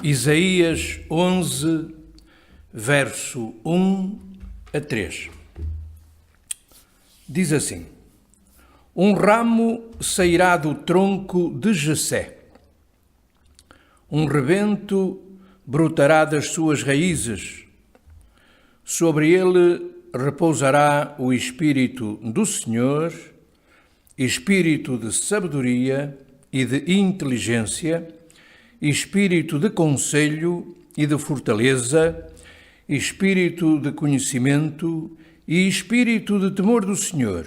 Isaías 11, verso 1 a 3. Diz assim: Um ramo sairá do tronco de Jessé, um rebento brotará das suas raízes, sobre ele repousará o Espírito do Senhor, Espírito de sabedoria e de inteligência, Espírito de conselho e de fortaleza, Espírito de conhecimento e Espírito de temor do Senhor.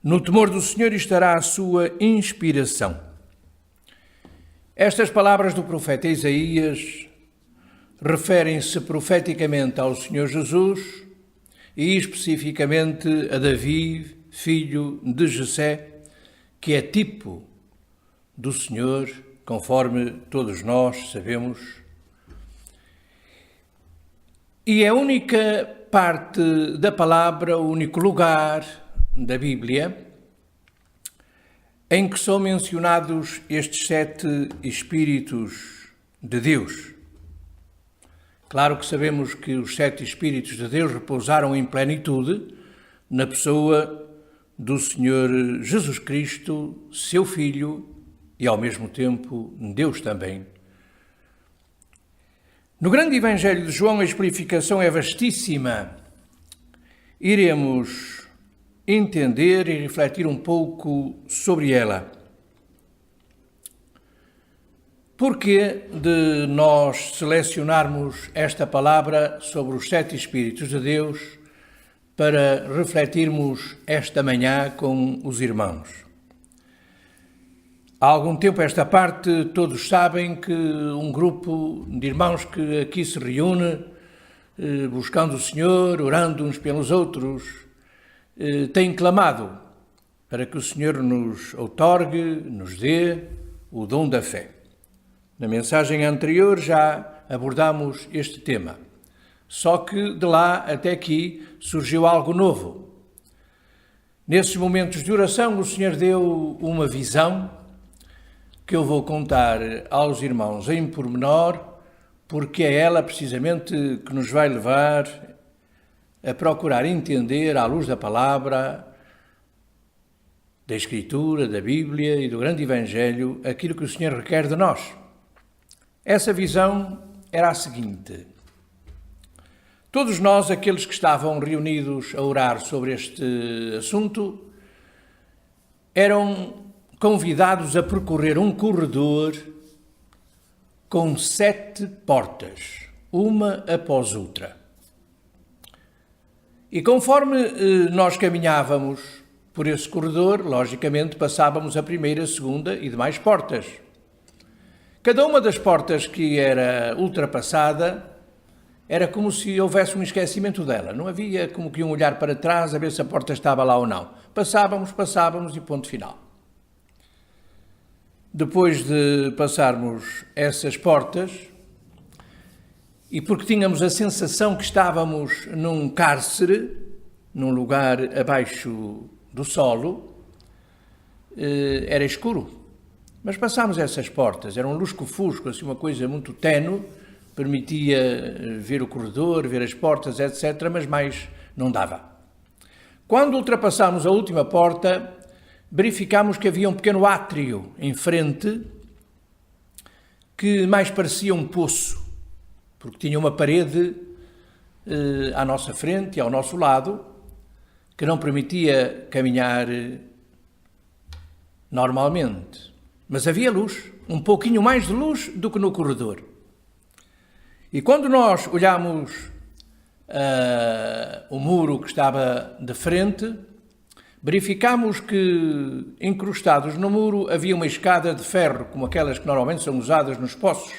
No temor do Senhor estará a sua inspiração. Estas palavras do profeta Isaías referem-se profeticamente ao Senhor Jesus e especificamente a Davi, filho de Jessé, que é tipo do Senhor, conforme todos nós sabemos. E é a única parte da palavra, o único lugar da Bíblia em que são mencionados estes 7 Espíritos de Deus. Claro que sabemos que os 7 Espíritos de Deus repousaram em plenitude na pessoa do Senhor Jesus Cristo, seu Filho, e ao mesmo tempo Deus também. No grande Evangelho de João a explicação é vastíssima. Iremos entender e refletir um pouco sobre ela. Porquê de nós selecionarmos esta palavra sobre os 7 Espíritos de Deus para refletirmos esta manhã com os irmãos? Há algum tempo esta parte, todos sabem que um grupo de irmãos que aqui se reúne, buscando o Senhor, orando uns pelos outros, tem clamado para que o Senhor nos outorgue, nos dê o dom da fé. Na mensagem anterior já abordámos este tema, só que de lá até aqui surgiu algo novo. Nesses momentos de oração o Senhor deu uma visão que eu vou contar aos irmãos em pormenor, porque é ela precisamente que nos vai levar a procurar entender, à luz da palavra, da Escritura, da Bíblia e do grande Evangelho, aquilo que o Senhor requer de nós. Essa visão era a seguinte: todos nós, aqueles que estavam reunidos a orar sobre este assunto, eram convidados a percorrer um corredor com 7 portas, uma após outra. E conforme nós caminhávamos por esse corredor, logicamente passávamos a primeira, a segunda e demais portas. Cada uma das portas que era ultrapassada era como se houvesse um esquecimento dela. Não havia como que um olhar para trás a ver se a porta estava lá ou não. Passávamos e ponto final. Depois de passarmos essas portas, e porque tínhamos a sensação que estávamos num cárcere, num lugar abaixo do solo, era escuro. Mas passámos essas portas, era um lusco-fusco, assim, uma coisa muito ténue, permitia ver o corredor, ver as portas, etc., mas mais não dava. Quando ultrapassámos a última porta, verificámos que havia um pequeno átrio em frente que mais parecia um poço, porque tinha uma parede à nossa frente e ao nosso lado que não permitia caminhar normalmente. Mas havia luz, um pouquinho mais de luz do que no corredor. E quando nós olhámos o muro que estava de frente, verificámos que, encrustados no muro, havia uma escada de ferro, como aquelas que normalmente são usadas nos poços,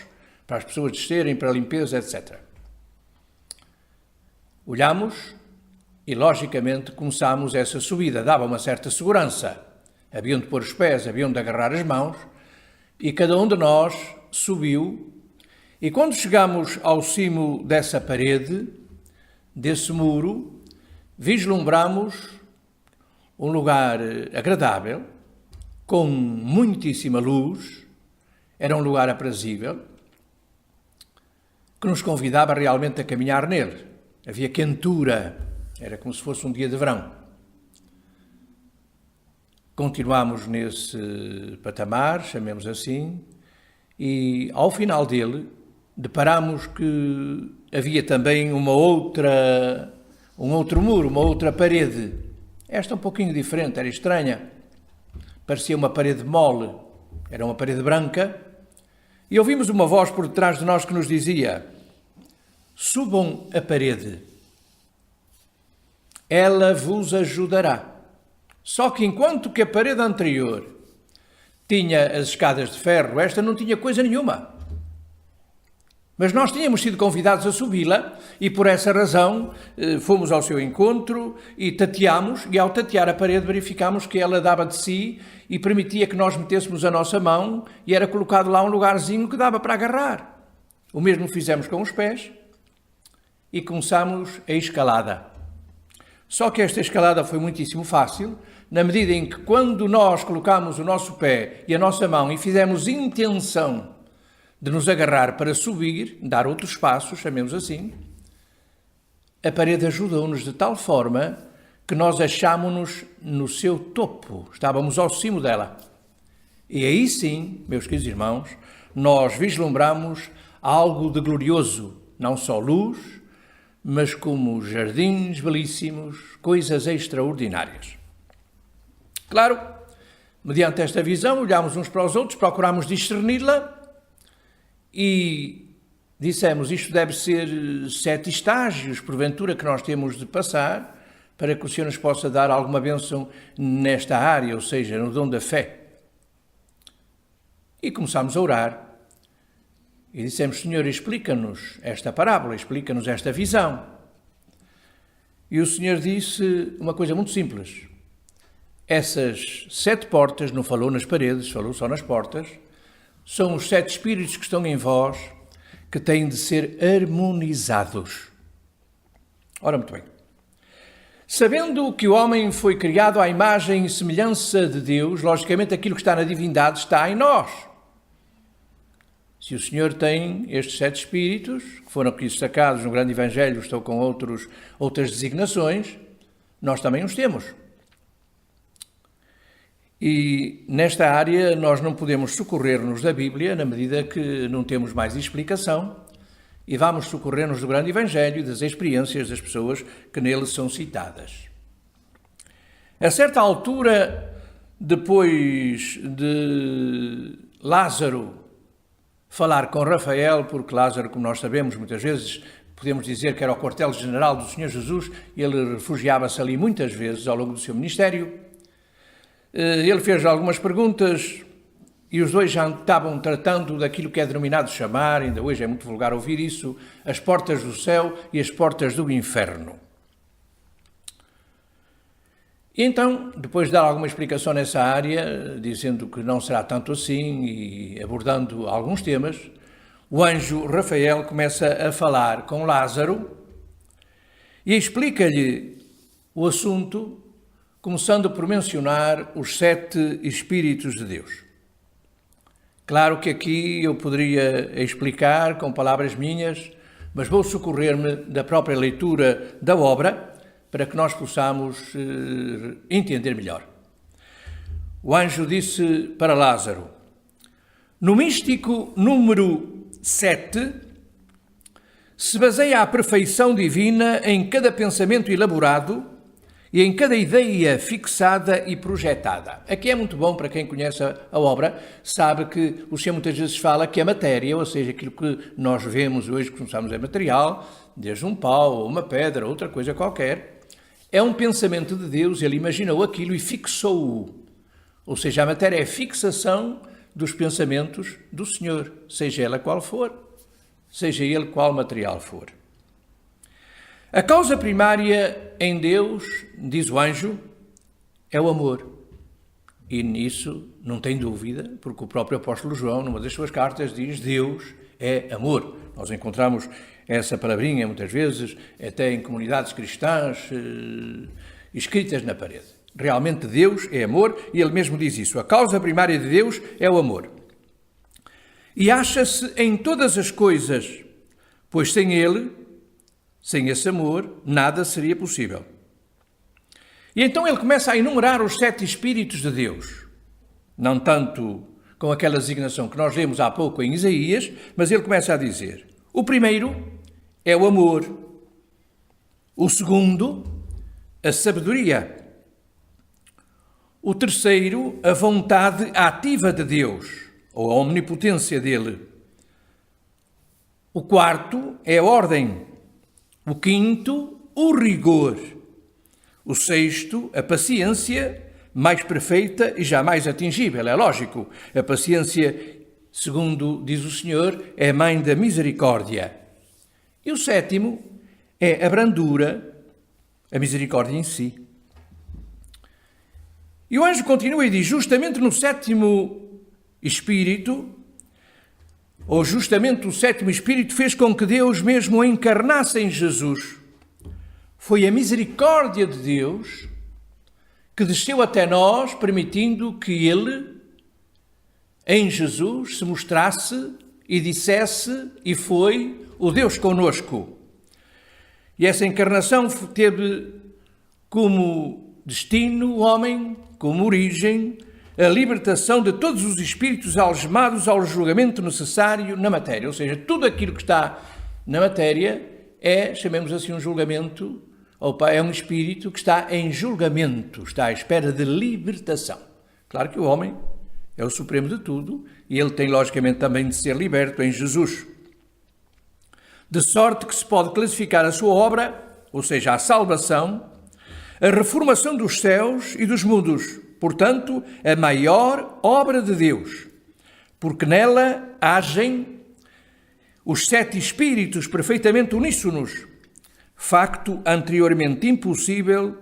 para as pessoas descerem, para a limpeza, etc. Olhámos e, logicamente, começámos essa subida. Dava uma certa segurança. Haviam de pôr os pés, haviam de agarrar as mãos, e cada um de nós subiu. E quando chegámos ao cimo dessa parede, desse muro, vislumbramos um lugar agradável, com muitíssima luz, Era um lugar aprazível, que nos convidava realmente a caminhar nele. Havia quentura, era como se fosse um dia de verão. Continuámos nesse patamar, chamemos assim, e ao final dele deparámos que havia também um outro muro, uma outra parede. Esta um pouquinho diferente, era estranha. Parecia uma parede mole, era uma parede branca, e ouvimos uma voz por detrás de nós que nos dizia: subam a parede, ela vos ajudará. Só que enquanto que a parede anterior tinha as escadas de ferro, esta não tinha coisa nenhuma. Mas nós tínhamos sido convidados a subi-la e por essa razão fomos ao seu encontro e tateámos, e ao tatear a parede verificámos que ela dava de si e permitia que nós metêssemos a nossa mão e era colocado lá um lugarzinho que dava para agarrar. O mesmo fizemos com os pés e começámos a escalada. Só que esta escalada foi muitíssimo fácil, na medida em que quando nós colocámos o nosso pé e a nossa mão e fizemos intenção de nos agarrar para subir, dar outros passos, chamemos assim, a parede ajudou-nos de tal forma que nós achámos-nos no seu topo, estávamos ao cimo dela. E aí sim, meus queridos irmãos, nós vislumbramos algo de glorioso, não só luz, mas como jardins belíssimos, coisas extraordinárias. Claro, mediante esta visão, olhámos uns para os outros, procurámos discerni-la e dissemos, isto deve ser 7 estágios, porventura, que nós temos de passar para que o Senhor nos possa dar alguma bênção nesta área, ou seja, no dom da fé. E começámos a orar. E dissemos, Senhor, explica-nos esta parábola, explica-nos esta visão. E o Senhor disse uma coisa muito simples. Essas 7 portas, não falou nas paredes, falou só nas portas, são os 7 espíritos que estão em vós, que têm de ser harmonizados. Ora, muito bem. Sabendo que o homem foi criado à imagem e semelhança de Deus, logicamente aquilo que está na divindade está em nós. Se o Senhor tem estes 7 espíritos, que foram aqui destacados no grande Evangelho, estão com outras designações, nós também os temos. E nesta área nós não podemos socorrer-nos da Bíblia, na medida que não temos mais explicação, e vamos socorrer-nos do grande Evangelho e das experiências das pessoas que nele são citadas. A certa altura, depois de Lázaro falar com Rafael, porque Lázaro, como nós sabemos, muitas vezes podemos dizer que era o quartel-general do Senhor Jesus, ele refugiava-se ali muitas vezes ao longo do seu ministério. Ele fez algumas perguntas e os dois já estavam tratando daquilo que é denominado chamar, ainda hoje é muito vulgar ouvir isso, as portas do céu e as portas do inferno. E então, depois de dar alguma explicação nessa área, dizendo que não será tanto assim e abordando alguns temas, o anjo Rafael começa a falar com Lázaro e explica-lhe o assunto, começando por mencionar os 7 Espíritos de Deus. Claro que aqui eu poderia explicar com palavras minhas, mas vou socorrer-me da própria leitura da obra para que nós possamos entender melhor. O anjo disse para Lázaro, no místico número 7, se baseia a perfeição divina em cada pensamento elaborado e em cada ideia fixada e projetada. Aqui é muito bom para quem conhece a obra, sabe que o Senhor muitas vezes fala que a matéria, ou seja, aquilo que nós vemos hoje, que começamos é material, desde um pau, uma pedra, outra coisa qualquer, é um pensamento de Deus, ele imaginou aquilo e fixou-o. Ou seja, a matéria é a fixação dos pensamentos do Senhor, seja ela qual for, seja ele qual material for. A causa primária em Deus, diz o anjo, é o amor. E nisso não tem dúvida, porque o próprio apóstolo João, numa das suas cartas, diz Deus é amor. Nós encontramos essa palavrinha muitas vezes, até em comunidades cristãs, escritas na parede. Realmente Deus é amor e ele mesmo diz isso. A causa primária de Deus é o amor. e acha-se em todas as coisas, pois sem ele, sem esse amor, nada seria possível. E então ele começa a enumerar os 7 Espíritos de Deus, não tanto com aquela designação que nós lemos há pouco em Isaías, mas ele começa a dizer: o primeiro é o amor, o segundo, a sabedoria, o terceiro, a vontade ativa de Deus, ou a omnipotência dele, o quarto é a ordem, o quinto, o rigor, o sexto, a paciência, mais perfeita e jamais atingível, é lógico. A paciência, segundo diz o Senhor, é a mãe da misericórdia. E o sétimo é a brandura, a misericórdia em si. E o anjo continua e diz, justamente no sétimo Espírito, ou justamente o sétimo Espírito fez com que Deus mesmo encarnasse em Jesus. Foi a misericórdia de Deus que desceu até nós, permitindo que Ele, em Jesus, se mostrasse e dissesse e foi o Deus conosco. E essa encarnação teve como destino o homem, como origem, a libertação de todos os espíritos algemados ao julgamento necessário na matéria. Ou seja, tudo aquilo que está na matéria é, chamemos assim, um julgamento. Opa, é um espírito que está em julgamento, está à espera de libertação. Claro que o homem é o supremo de tudo e ele tem, logicamente, também de ser liberto em Jesus. De sorte que se pode classificar a sua obra, ou seja, a salvação, a reformação dos céus e dos mundos, portanto, a maior obra de Deus, porque nela agem os 7 espíritos perfeitamente uníssonos, facto anteriormente impossível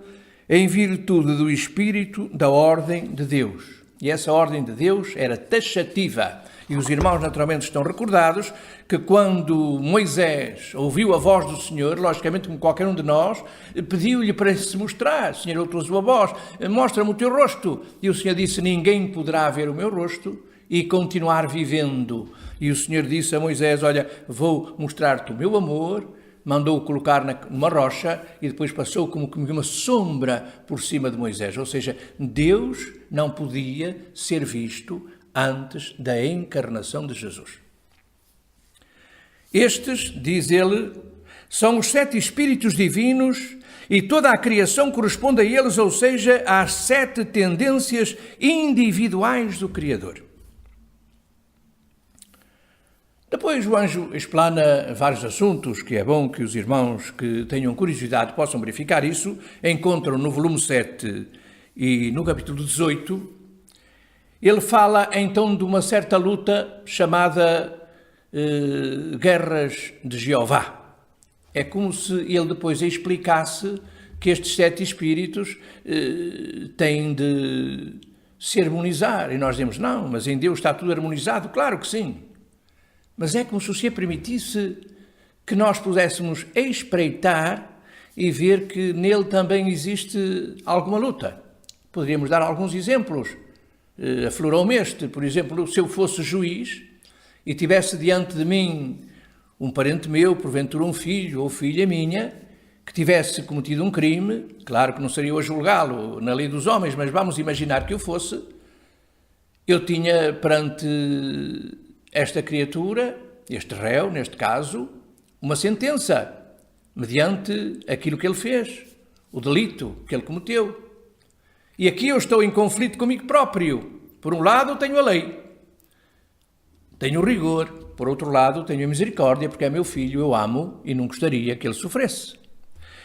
em virtude do Espírito da ordem de Deus. E essa ordem de Deus era taxativa. E os irmãos naturalmente estão recordados que quando Moisés ouviu a voz do Senhor, logicamente como qualquer um de nós, pediu-lhe para se mostrar. Senhor, eu ouço a sua voz, mostra-me o teu rosto. E o Senhor disse, ninguém poderá ver o meu rosto e continuar vivendo. E o Senhor disse a Moisés, olha, vou mostrar-te o meu amor. Mandou-o colocar numa rocha e depois passou como uma sombra por cima de Moisés. Ou seja, Deus não podia ser visto antes da encarnação de Jesus. Estes, diz ele, são os 7 Espíritos divinos e toda a criação corresponde a eles, ou seja, às 7 tendências individuais do Criador. Depois o anjo explana vários assuntos, que é bom que os irmãos que tenham curiosidade possam verificar isso. Encontram no volume 7 e no capítulo 18. Ele fala então de uma certa luta chamada Guerras de Jeová. É como se ele depois explicasse que estes 7 espíritos têm de se harmonizar. E nós dizemos, não, mas em Deus está tudo harmonizado. Claro que sim. Mas é como se o Senhor permitisse que nós pudéssemos espreitar e ver que nele também existe alguma luta. Poderíamos dar alguns exemplos. Aflorou-me este, por exemplo, se eu fosse juiz e tivesse diante de mim um parente meu, porventura um filho ou filha minha, que tivesse cometido um crime, claro que não seria eu a julgá-lo na lei dos homens, mas vamos imaginar que eu fosse, eu tinha perante esta criatura, este réu, neste caso, uma sentença, mediante aquilo que ele fez, o delito que ele cometeu. E aqui eu estou em conflito comigo próprio. Por um lado tenho a lei, tenho o rigor, por outro lado tenho a misericórdia, porque é meu filho, eu amo e não gostaria que ele sofresse.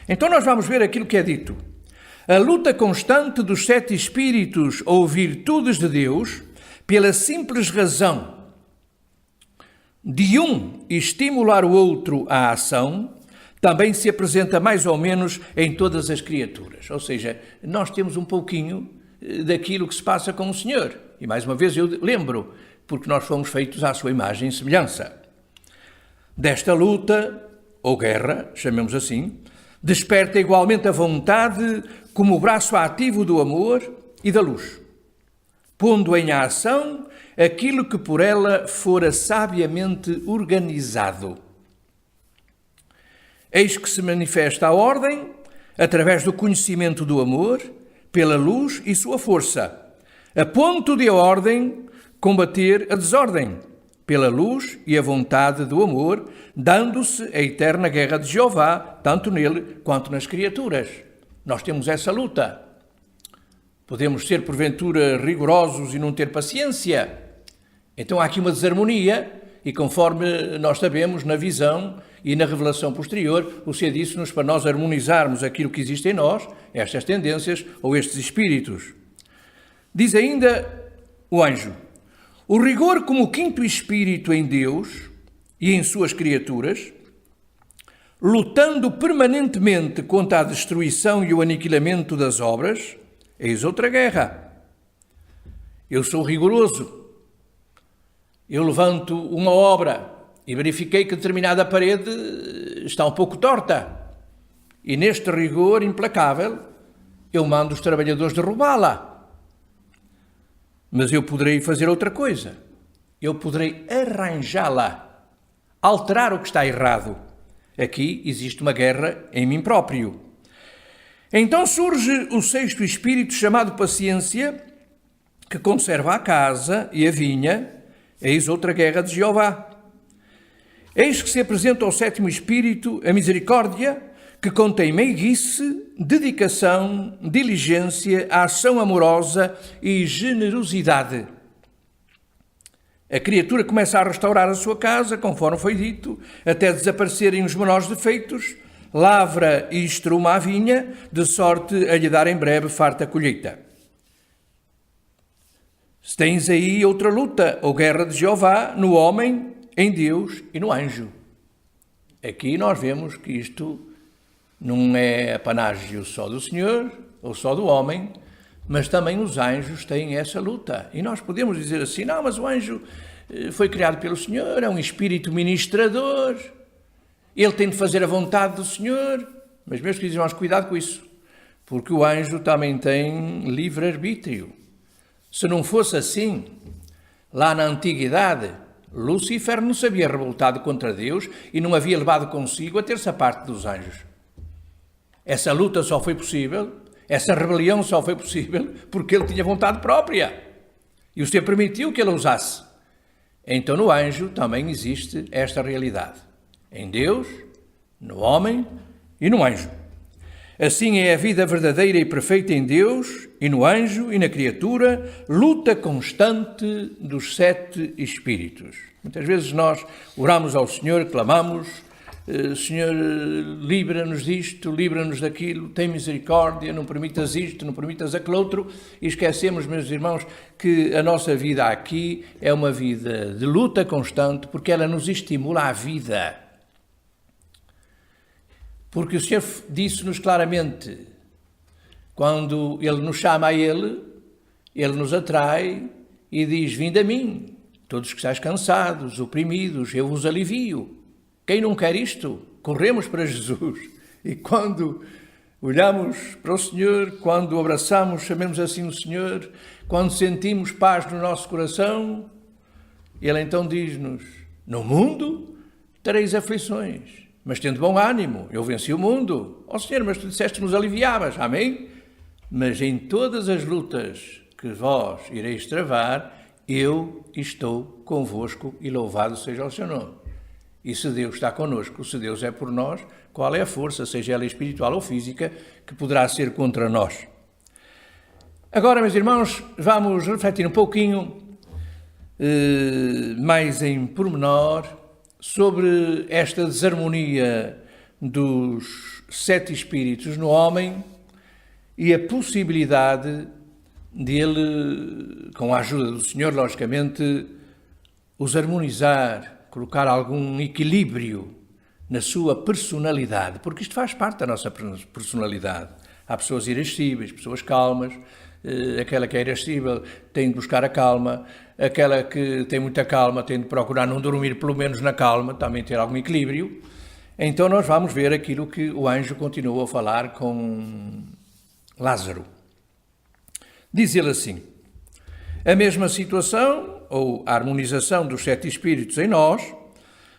Então nós vamos ver aquilo que é dito. A luta constante dos 7 espíritos ou virtudes de Deus, pela simples razão de um estimular o outro à ação, também se apresenta mais ou menos em todas as criaturas. Ou seja, nós temos um pouquinho daquilo que se passa com o Senhor. E mais uma vez eu lembro, porque nós fomos feitos à sua imagem e semelhança. Desta luta, ou guerra, chamemos assim, desperta igualmente a vontade como o braço ativo do amor e da luz. pondo em ação aquilo que por ela fora sabiamente organizado. Eis que se manifesta a ordem, através do conhecimento do amor, pela luz e sua força, a ponto de a ordem combater a desordem, pela luz e a vontade do amor, dando-se a eterna guerra de Jeová, tanto nele quanto nas criaturas. Nós temos essa luta. Podemos ser, porventura, rigorosos e não ter paciência. Então há aqui uma desarmonia, e conforme nós sabemos, na visão e na revelação posterior, o Senhor disse-nos para nós harmonizarmos aquilo que existe em nós, estas tendências ou estes espíritos. Diz ainda o anjo: o rigor como o quinto espírito em Deus e em suas criaturas, lutando permanentemente contra a destruição e o aniquilamento das obras, eis outra guerra. Eu sou rigoroso. Eu levanto uma obra e verifiquei que determinada parede está um pouco torta. E neste rigor implacável, eu mando os trabalhadores derrubá-la. Mas eu poderei fazer outra coisa. Eu poderei arranjá-la, alterar o que está errado. Aqui existe uma guerra em mim próprio. Então surge o sexto espírito chamado paciência, que conserva a casa e a vinha. Eis outra guerra de Jeová. Eis que se apresenta ao sétimo espírito a misericórdia, que contém meiguice, dedicação, diligência, ação amorosa e generosidade. A criatura começa a restaurar a sua casa, conforme foi dito, até desaparecerem os menores defeitos, lavra e estruma a vinha, de sorte a lhe dar em breve farta colheita. Se tens aí outra luta, ou guerra de Jeová, no homem, em Deus e no anjo. Aqui nós vemos que isto não é apanágio só do Senhor, ou só do homem, mas também os anjos têm essa luta. E nós podemos dizer assim, não, mas o anjo foi criado pelo Senhor, é um espírito ministrador, ele tem de fazer a vontade do Senhor. Mas meus queridos irmãos, cuidado com isso, porque o anjo também tem livre-arbítrio. Se não fosse assim, lá na antiguidade, Lúcifer não se havia revoltado contra Deus e não havia levado consigo a terça parte dos anjos. Essa luta só foi possível, essa rebelião só foi possível porque ele tinha vontade própria. E o Senhor permitiu que ele usasse. Então no anjo também existe esta realidade. Em Deus, no homem e no anjo. Assim é a vida verdadeira e perfeita em Deus, e no anjo e na criatura, luta constante dos sete espíritos. Muitas vezes nós oramos ao Senhor, clamamos, Senhor, livra-nos disto, livra-nos daquilo, tem misericórdia, não permitas isto, não permitas aquele outro, e esquecemos, meus irmãos, que a nossa vida aqui é uma vida de luta constante, porque ela nos estimula à vida. Porque o Senhor disse-nos claramente, quando Ele nos chama a Ele nos atrai e diz, vinde a mim, todos que estáis cansados, oprimidos, eu vos alivio. Quem não quer isto? Corremos para Jesus. E quando olhamos para o Senhor, quando o abraçamos, chamemos assim o Senhor, quando sentimos paz no nosso coração, Ele então diz-nos, no mundo tereis aflições. Mas tendo bom ânimo, eu venci o mundo. Ó Senhor, mas tu disseste que nos aliviavas, amém? Mas em todas as lutas que vós ireis travar, eu estou convosco e louvado seja o seu nome. E se Deus está connosco, se Deus é por nós, qual é a força, seja ela espiritual ou física, que poderá ser contra nós? Agora, meus irmãos, vamos refletir um pouquinho mais em pormenor sobre esta desarmonia dos sete espíritos no homem e a possibilidade de ele, com a ajuda do Senhor, logicamente, os harmonizar, colocar algum equilíbrio na sua personalidade, porque isto faz parte da nossa personalidade. Há pessoas irascíveis, pessoas calmas, aquela que é irascível tem de buscar a calma, aquela que tem muita calma tem de procurar não dormir pelo menos na calma, também ter algum equilíbrio. Então nós vamos ver aquilo que o anjo continuou a falar com Lázaro. Diz ele assim, A mesma situação, ou a harmonização dos 7 espíritos em nós,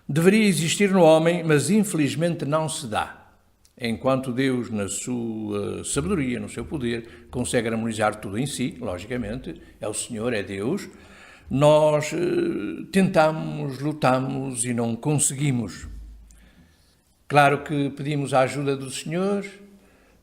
deveria existir no homem, mas infelizmente não se dá. Enquanto Deus, na sua sabedoria, no seu poder, consegue harmonizar tudo em si, logicamente, é o Senhor, é Deus, nós tentamos, lutamos e não conseguimos. Claro que pedimos a ajuda do Senhor,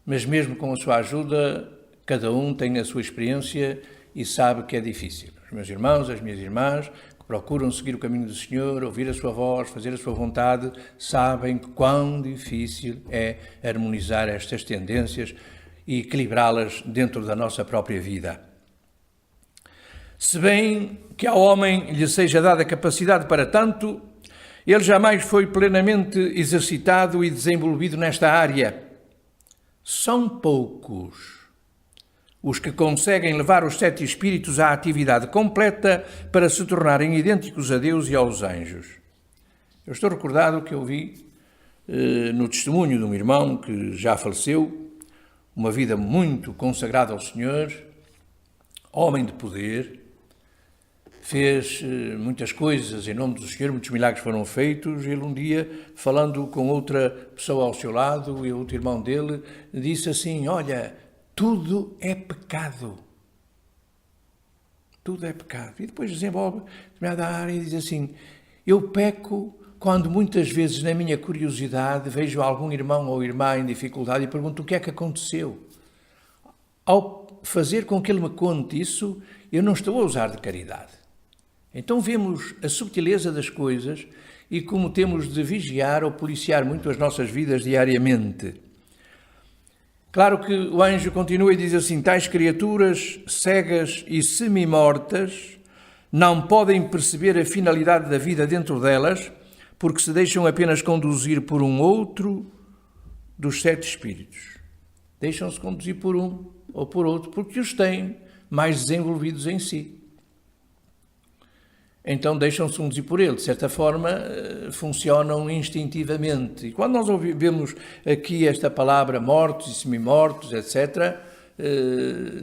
mas mesmo com a sua ajuda, cada um tem a sua experiência e sabe que é difícil. Os meus irmãos, as minhas irmãs, que procuram seguir o caminho do Senhor, ouvir a sua voz, fazer a sua vontade, sabem quão difícil é harmonizar estas tendências e equilibrá-las dentro da nossa própria vida. Se bem que ao homem lhe seja dada a capacidade para tanto, ele jamais foi plenamente exercitado e desenvolvido nesta área. São poucos os que conseguem levar os 7 espíritos à atividade completa para se tornarem idênticos a Deus e aos anjos. Eu estou recordado que eu vi no testemunho de um irmão que já faleceu, uma vida muito consagrada ao Senhor, homem de poder, fez muitas coisas em nome do Senhor, muitos milagres foram feitos. Ele um dia, falando com outra pessoa ao seu lado, e outro irmão dele, disse assim: olha, tudo é pecado. Tudo é pecado. E depois desenvolve determinada área e diz assim: eu peco quando muitas vezes, na minha curiosidade, vejo algum irmão ou irmã em dificuldade e pergunto o que é que aconteceu. Ao fazer com que ele me conte isso, eu não estou a usar de caridade. Então vemos a subtileza das coisas e como temos de vigiar ou policiar muito as nossas vidas diariamente. Claro que o anjo continua e diz assim: tais criaturas cegas e semi-mortas não podem perceber a finalidade da vida dentro delas porque se deixam apenas conduzir por um outro dos 7 espíritos. Deixam-se conduzir por um ou por outro porque os têm mais desenvolvidos em si. Então deixam-se conduzir por ele, de certa forma funcionam instintivamente. E quando nós vemos aqui esta palavra mortos e semi-mortos, etc.,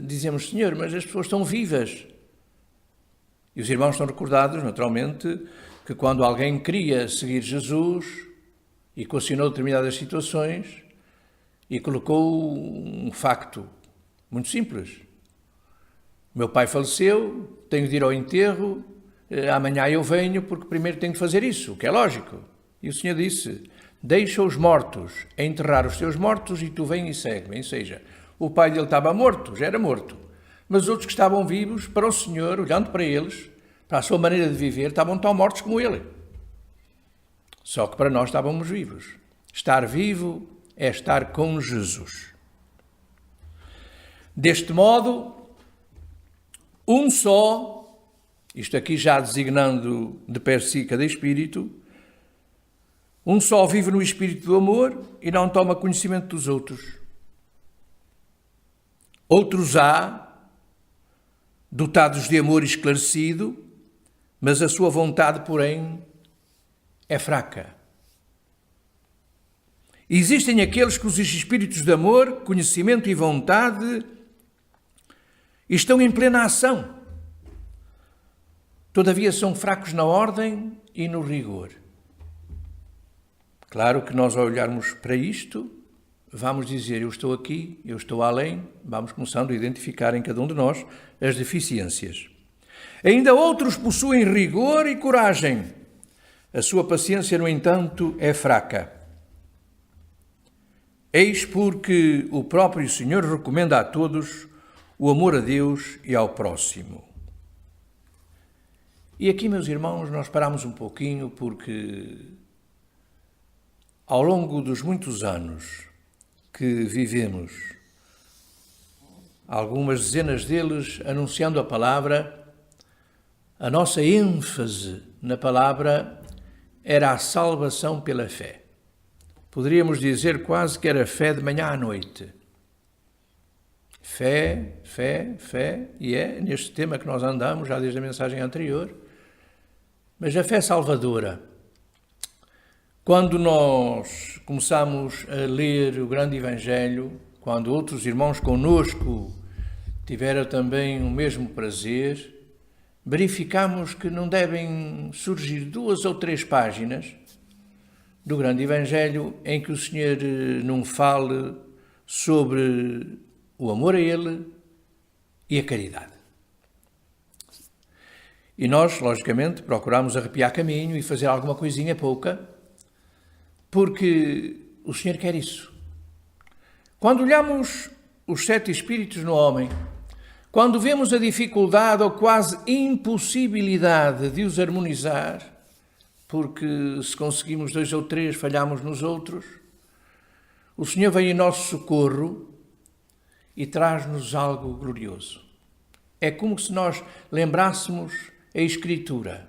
dizemos: Senhor, mas as pessoas estão vivas. E os irmãos estão recordados, naturalmente, que quando alguém queria seguir Jesus, equacionou determinadas situações e colocou um facto muito simples. Meu pai faleceu, tenho de ir ao enterro, amanhã eu venho porque primeiro tenho de fazer isso, o que é lógico. E o Senhor disse: deixa os mortos enterrar os teus mortos e tu vem e segue-me. Ou seja, o pai dele estava morto, já era morto. Mas os outros que estavam vivos, para o Senhor, olhando para eles, para a sua maneira de viver, estavam tão mortos como ele. Só que para nós estávamos vivos. Estar vivo é estar com Jesus. Deste modo, um só, isto aqui já designando de per si cada espírito, um só vive no espírito do amor e não toma conhecimento dos outros. Outros há, dotados de amor esclarecido, mas a sua vontade, porém, é fraca. Existem aqueles cujos espíritos de amor, conhecimento e vontade estão em plena ação. Todavia são fracos na ordem e no rigor. Claro que nós, ao olharmos para isto, vamos dizer: eu estou aqui, eu estou além, vamos começando a identificar em cada um de nós as deficiências. Ainda outros possuem rigor e coragem. A sua paciência, no entanto, é fraca. Eis porque o próprio Senhor recomenda a todos o amor a Deus e ao próximo. E aqui, meus irmãos, nós paramos um pouquinho porque ao longo dos muitos anos que vivemos, algumas dezenas deles anunciando a palavra, a nossa ênfase na palavra era a salvação pela fé. Poderíamos dizer quase que era fé de manhã à noite. Fé, fé, fé, e é neste tema que nós andamos já desde a mensagem anterior. Mas a fé salvadora, quando nós começamos a ler o grande Evangelho, quando outros irmãos conosco tiveram também o mesmo prazer, verificamos que não devem surgir 2 ou 3 páginas do grande Evangelho em que o Senhor não fale sobre o amor a Ele e a caridade. E nós, logicamente, procuramos arrepiar caminho e fazer alguma coisinha pouca, porque o Senhor quer isso. Quando olhamos os 7 Espíritos no homem, quando vemos a dificuldade ou quase impossibilidade de os harmonizar, porque se conseguimos 2 ou 3, falhamos nos outros, o Senhor vem em nosso socorro e traz-nos algo glorioso. É como se nós lembrássemos a Escritura.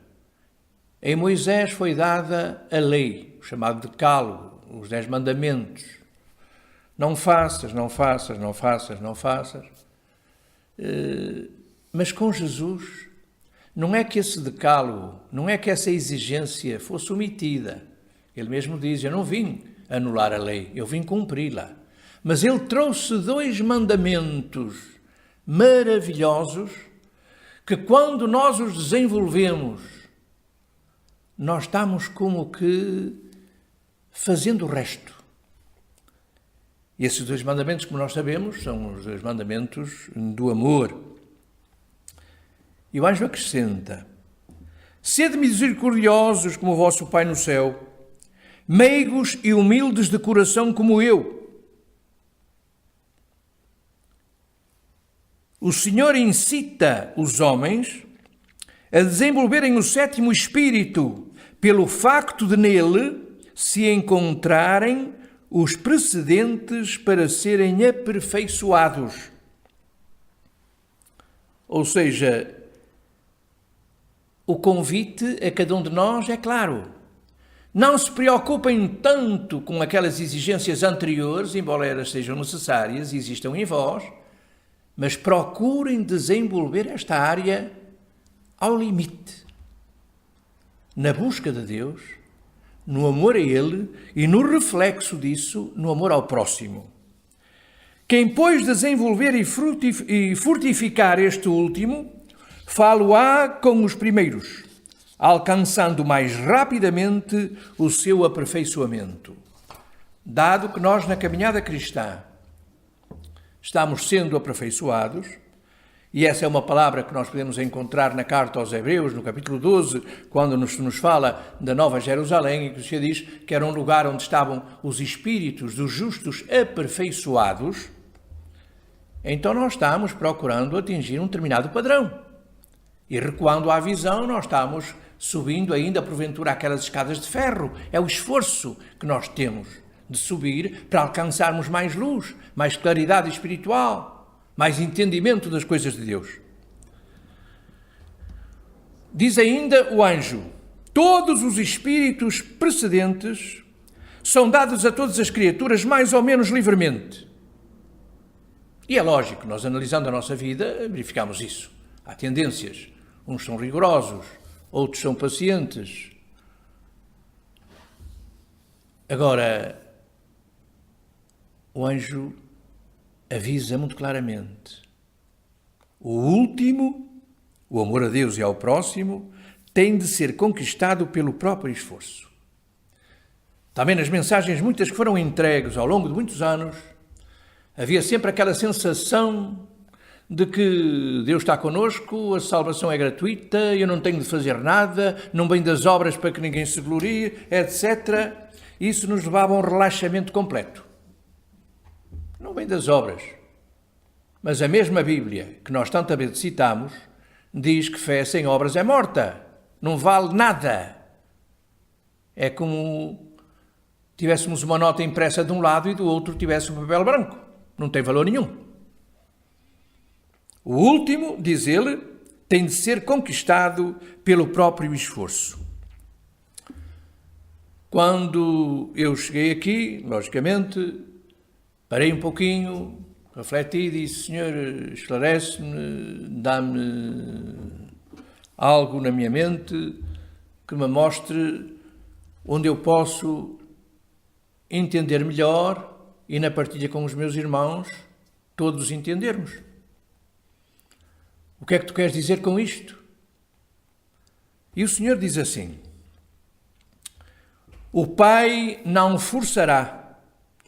Em Moisés foi dada a lei, o chamado Decálogo, os 10 mandamentos. Não faças, não faças, não faças, não faças. Mas com Jesus, não é que esse decálogo, não é que essa exigência fosse omitida. Ele mesmo diz, eu não vim anular a lei, eu vim cumpri-la. Mas ele trouxe 2 mandamentos maravilhosos que quando nós os desenvolvemos, nós estamos como que fazendo o resto. E esses 2 mandamentos, como nós sabemos, são os 2 mandamentos do amor. E o anjo acrescenta, sede misericordiosos como o vosso Pai no céu, meigos e humildes de coração como eu. O Senhor incita os homens a desenvolverem o 7º Espírito, pelo facto de nele se encontrarem os precedentes para serem aperfeiçoados. Ou seja, o convite a cada um de nós é claro. Não se preocupem tanto com aquelas exigências anteriores, embora elas sejam necessárias e existam em vós, mas procurem desenvolver esta área ao limite, na busca de Deus, no amor a Ele e no reflexo disso, no amor ao próximo. Quem, pois, desenvolver e fortificar este último, falo-á com os primeiros, alcançando mais rapidamente o seu aperfeiçoamento. Dado que nós, na caminhada cristã, estamos sendo aperfeiçoados, e essa é uma palavra que nós podemos encontrar na carta aos Hebreus, no capítulo 12, quando nos fala da Nova Jerusalém, e que o Senhor diz que era um lugar onde estavam os espíritos dos justos aperfeiçoados, então nós estamos procurando atingir um determinado padrão. E recuando à visão, nós estamos subindo ainda, porventura, aquelas escadas de ferro. É o esforço que nós temos de subir para alcançarmos mais luz, mais claridade espiritual, mais entendimento das coisas de Deus. Diz ainda o anjo, todos os espíritos precedentes são dados a todas as criaturas mais ou menos livremente. E é lógico, nós analisando a nossa vida, verificamos isso. Há tendências. Uns são rigorosos, outros são pacientes. Agora, o anjo avisa muito claramente. O último, o amor a Deus e ao próximo, tem de ser conquistado pelo próprio esforço. Também nas mensagens muitas que foram entregues ao longo de muitos anos, havia sempre aquela sensação de que Deus está connosco, a salvação é gratuita, eu não tenho de fazer nada, não vem das obras para que ninguém se glorie, etc. Isso nos levava a um relaxamento completo. Não vem das obras. Mas a mesma Bíblia, que nós tantas vezes citamos, diz que fé sem obras é morta, não vale nada. É como tivéssemos uma nota impressa de um lado e do outro tivesse um papel branco. Não tem valor nenhum. O último, diz ele, tem de ser conquistado pelo próprio esforço. Quando eu cheguei aqui, logicamente, parei um pouquinho, refleti e disse, Senhor, esclarece-me, dá-me algo na minha mente que me mostre onde eu posso entender melhor e na partilha com os meus irmãos todos entendermos. O que é que tu queres dizer com isto? E o Senhor diz assim: o Pai não forçará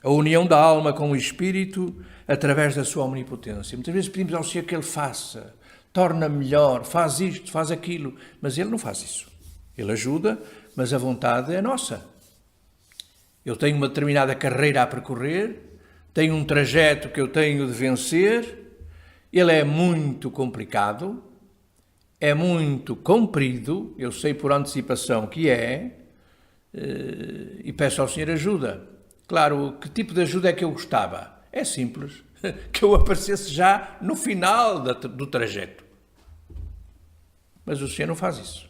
a união da alma com o Espírito através da sua omnipotência. Muitas vezes pedimos ao Senhor que Ele faça, torna melhor, faz isto, faz aquilo, mas Ele não faz isso. Ele ajuda, mas a vontade é nossa. Eu tenho uma determinada carreira a percorrer, tenho um trajeto que eu tenho de vencer, ele é muito complicado, é muito comprido, eu sei por antecipação que é, e peço ao Senhor ajuda. Claro, que tipo de ajuda é que eu gostava? É simples, que eu aparecesse já no final do trajeto. Mas o Senhor não faz isso.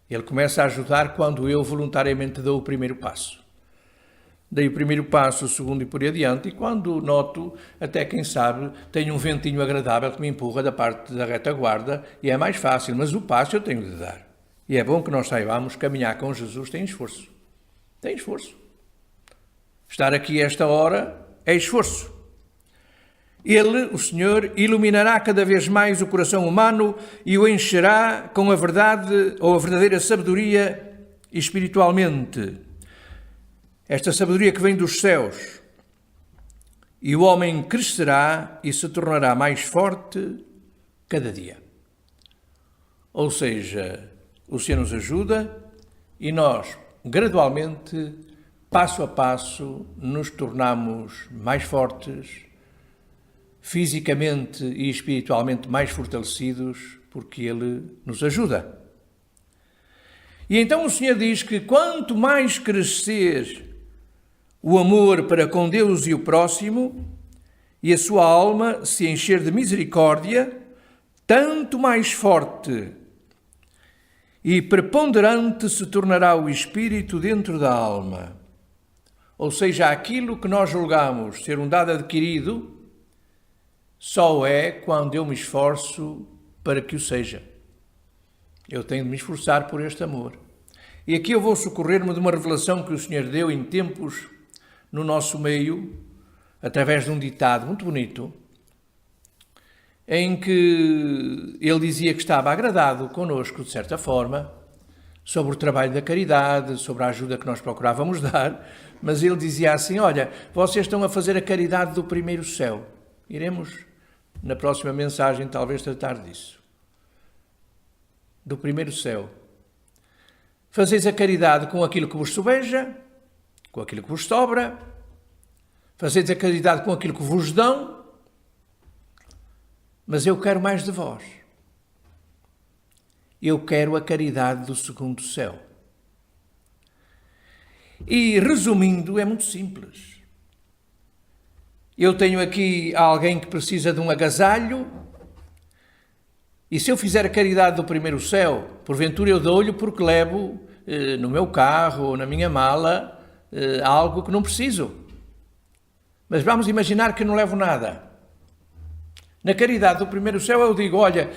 Ele começa a ajudar quando eu voluntariamente dou o primeiro passo. Dei o primeiro passo, o segundo e por aí adiante, e quando noto, até quem sabe, tenho um ventinho agradável que me empurra da parte da retaguarda e é mais fácil, mas o passo eu tenho de dar. E é bom que nós saibamos caminhar com Jesus tem esforço. Tem esforço. Estar aqui a esta hora é esforço. Ele, o Senhor, iluminará cada vez mais o coração humano e o encherá com a verdade ou a verdadeira sabedoria espiritualmente. Esta sabedoria que vem dos céus. E o homem crescerá e se tornará mais forte cada dia. Ou seja, o Senhor nos ajuda e nós, gradualmente, passo a passo, nos tornamos mais fortes, fisicamente e espiritualmente mais fortalecidos, porque Ele nos ajuda. E então o Senhor diz que quanto mais crescer o amor para com Deus e o próximo, e a sua alma se encher de misericórdia, tanto mais forte e preponderante se tornará o Espírito dentro da alma. Ou seja, aquilo que nós julgamos ser um dado adquirido, só é quando eu me esforço para que o seja. Eu tenho de me esforçar por este amor. E aqui eu vou socorrer-me de uma revelação que o Senhor deu em tempos no nosso meio, através de um ditado muito bonito, em que ele dizia que estava agradado conosco, de certa forma, sobre o trabalho da caridade, sobre a ajuda que nós procurávamos dar, mas ele dizia assim: olha, vocês estão a fazer a caridade do primeiro céu. Iremos, na próxima mensagem, talvez tratar disso. Do primeiro céu. Fazeis a caridade com aquilo que vos sobeja, com aquilo que vos sobra, fazeis a caridade com aquilo que vos dão, mas eu quero mais de vós. Eu quero a caridade do segundo céu. E, resumindo, é muito simples. Eu tenho aqui alguém que precisa de um agasalho, e se eu fizer a caridade do primeiro céu, porventura eu dou-lhe porque levo no meu carro ou na minha mala algo que não preciso. Mas vamos imaginar que não levo nada. Na caridade do primeiro céu eu digo: olha,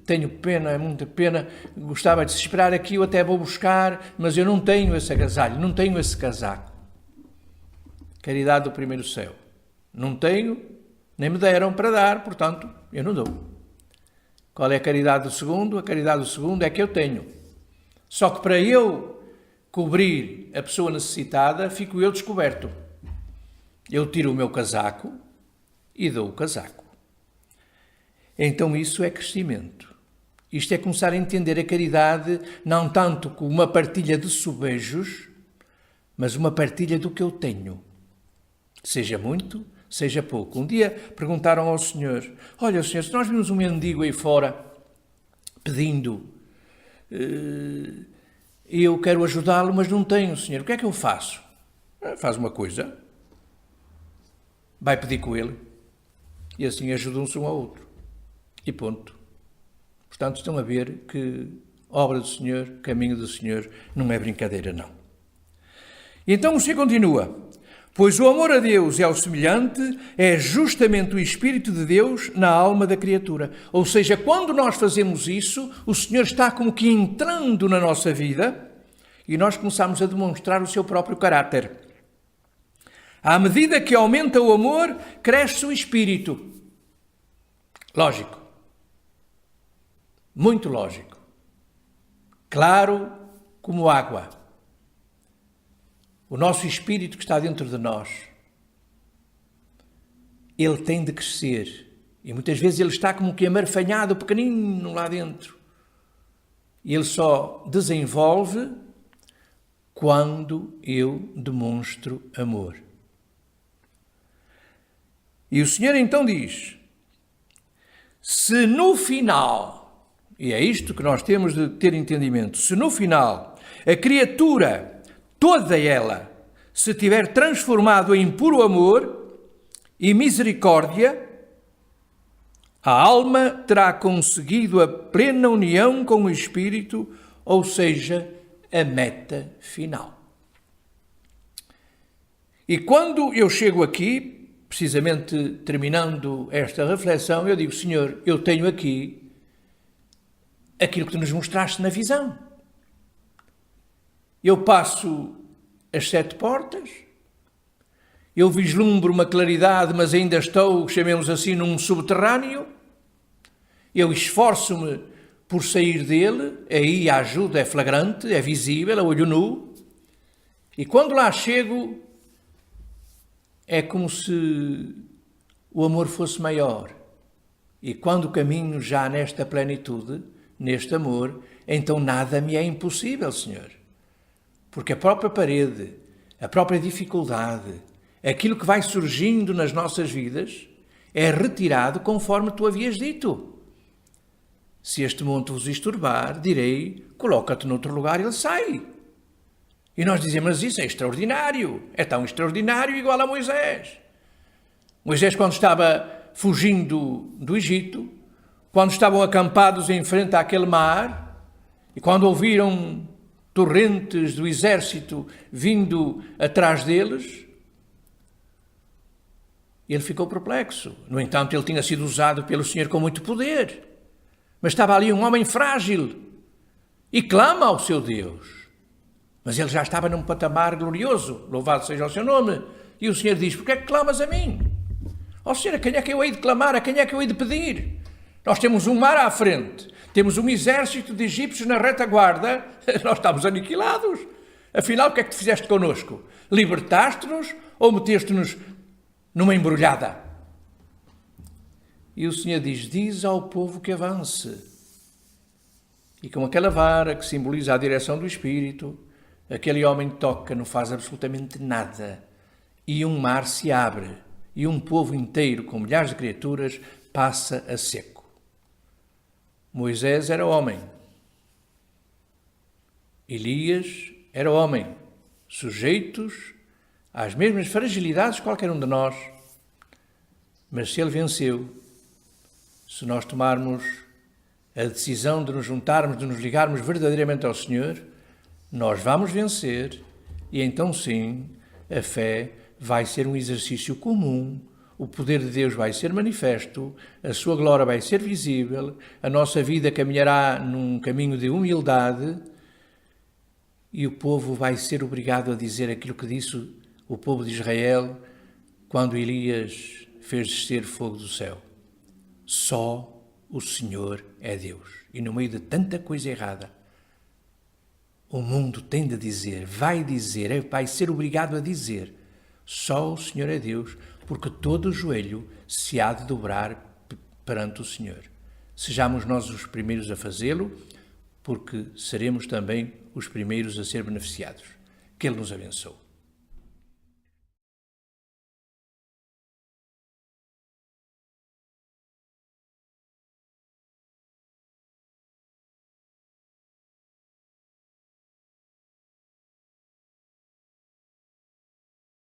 tenho pena, é muita pena, gostava de se esperar aqui, eu até vou buscar, mas eu não tenho esse agasalho, não tenho esse casaco. Caridade do primeiro céu. Não tenho, nem me deram para dar, portanto, eu não dou. Qual é a caridade do segundo? A caridade do segundo é que eu tenho. Só que para eu cobrir a pessoa necessitada, fico eu descoberto. Eu tiro o meu casaco e dou o casaco. Então isso é crescimento. Isto é começar a entender a caridade não tanto como uma partilha de sobejos, mas uma partilha do que eu tenho. Seja muito, seja pouco. Um dia perguntaram ao Senhor: olha, Senhor, se nós vimos um mendigo aí fora pedindo, e eu quero ajudá-lo, mas não tenho, Senhor, o que é que eu faço? Faz uma coisa, vai pedir com ele, e assim ajudam-se um ao outro. E ponto. Portanto, estão a ver que obra do Senhor, caminho do Senhor, não é brincadeira, não. E então o Senhor continua: pois o amor a Deus e ao semelhante é justamente o Espírito de Deus na alma da criatura. Ou seja, quando nós fazemos isso, o Senhor está como que entrando na nossa vida e nós começamos a demonstrar o seu próprio caráter. À medida que aumenta o amor, cresce o Espírito. Lógico. Muito lógico. claro como água. O nosso espírito que está dentro de nós, ele tem de crescer. E muitas vezes ele está como que amarfanhado, pequenino lá dentro. E ele só desenvolve quando eu demonstro amor. E o Senhor então diz, se no final, e é isto que nós temos de ter entendimento, se no final a criatura, toda ela, se tiver transformado em puro amor e misericórdia, a alma terá conseguido a plena união com o Espírito, ou seja, a meta final. E quando eu chego aqui, precisamente terminando esta reflexão, eu digo, Senhor, eu tenho aqui aquilo que tu nos mostraste na visão. Eu passo as 7 portas, eu vislumbro uma claridade, mas ainda estou, chamemos assim, num subterrâneo. Eu esforço-me por sair dele, aí a ajuda é flagrante, é visível, a olho nu. E quando lá chego, é como se o amor fosse maior. E quando caminho já nesta plenitude, neste amor, então nada me é impossível, Senhor. Porque a própria parede, a própria dificuldade, aquilo que vai surgindo nas nossas vidas, é retirado conforme tu havias dito. Se este monte vos estorbar, direi, coloca-te noutro lugar e ele sai. E nós dizemos, mas isso é extraordinário, é tão extraordinário igual a Moisés. Moisés, quando estava fugindo do Egito, quando estavam acampados em frente àquele mar, e quando ouviram torrentes do exército vindo atrás deles, ele ficou perplexo. No entanto, ele tinha sido usado pelo Senhor com muito poder. Mas estava ali um homem frágil e clama ao seu Deus. Mas ele já estava num patamar glorioso, louvado seja o seu nome. E o Senhor diz, porquê é que clamas a mim? Ó Senhor, a quem é que eu hei de clamar? A quem é que eu hei de pedir? Nós temos um mar à frente, temos um exército de egípcios na retaguarda, nós estamos aniquilados. Afinal, o que é que tu fizeste connosco? Libertaste-nos ou meteste-nos numa embrulhada? E o Senhor diz ao povo que avance. E com aquela vara que simboliza a direção do Espírito, aquele homem toca, não faz absolutamente nada. E um mar se abre, e um povo inteiro, com milhares de criaturas, passa a seco. Moisés era homem. Elias era homem, sujeitos às mesmas fragilidades que qualquer um de nós. Mas se ele venceu, se nós tomarmos a decisão de nos juntarmos, de nos ligarmos verdadeiramente ao Senhor, nós vamos vencer e então sim, a fé vai ser um exercício comum, o poder de Deus vai ser manifesto, a sua glória vai ser visível, a nossa vida caminhará num caminho de humildade e o povo vai ser obrigado a dizer aquilo que disse o povo de Israel quando Elias fez descer fogo do céu. Só o Senhor é Deus. E no meio de tanta coisa errada, o mundo tem de dizer, vai ser obrigado a dizer, só o Senhor é Deus, porque todo o joelho se há de dobrar perante o Senhor. Sejamos nós os primeiros a fazê-lo, porque seremos também os primeiros a ser beneficiados. Que Ele nos abençoe.